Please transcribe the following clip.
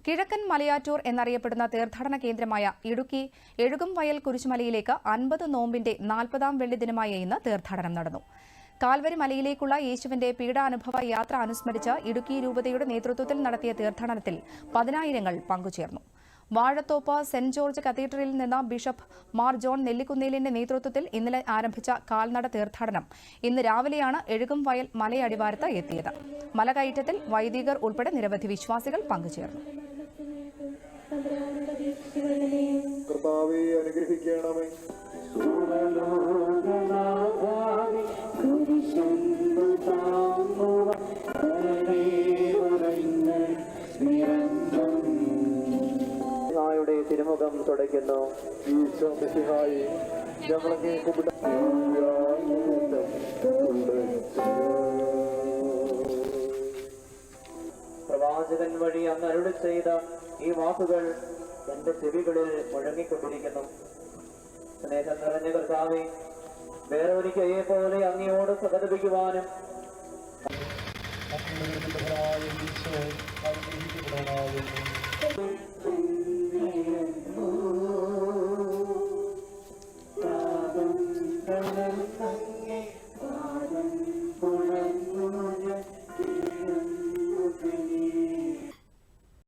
കിഴക്കൻ മലയാറ്റൂർ എന്നറിയപ്പെടുന്ന തീർത്ഥാടന കേന്ദ്രമായ ഇടുക്കി എഴുകുംവയൽ കുരിശുമലയിലേക്ക് 50 നോമ്പിന്റെ 40ാം വെള്ളി ദിനമായ ഇന്ന് തീർത്ഥാടനം നടന്നു. കാൽവരി മലയിലേക്കുള്ള യേശുവിന്റെ പീഡാനുഭവ യാത്ര അനുസ്മരിച്ച് ഇടുക്കി രൂപതയുടെ നേതൃത്വത്തിൽ നടത്തിയ തീർത്ഥാടനത്തിൽ 10,000 പങ്കുചേർന്നു. വാഴത്തോപ്പ് സെന്റ് ജോർജ് കത്തീഡ്രലിൽ നിന്ന് ബിഷപ്പ് മാർ ജോൺ നെല്ലിക്കുന്നേലിന്റെ നേതൃത്വത്തിൽ ഇന്നലെ ആരംഭിച്ച കാൽനട തീർത്ഥാടനം ഇന്ന് രാവിലെയാണ് എഴുകുംവയൽ മലയടിവാരത്ത് എത്തിയത്. മലകയറ്റത്തിൽ വൈദികർ ഉൾപ്പെടെ നിരവധി വിശ്വാസികൾ പങ്കുചേർന്നു. തിരുമുഖം തുടയ്ക്കുന്നു. ഈശോ മിശിഹായി ഞങ്ങളെ പ്രവാചകൻ വഴി അങ്ങ് അരുളി ചെയ്ത ഈ വാക്കുകൾ എന്റെ ചെവികളിൽ മുഴങ്ങിക്കൊണ്ടിരിക്കുന്നു. സ്നേഹം നിറഞ്ഞ കർത്താവേ, വേറെ ഒരിക്കയെ പോലെ അങ്ങയോട് സഹതപിക്കുവാനും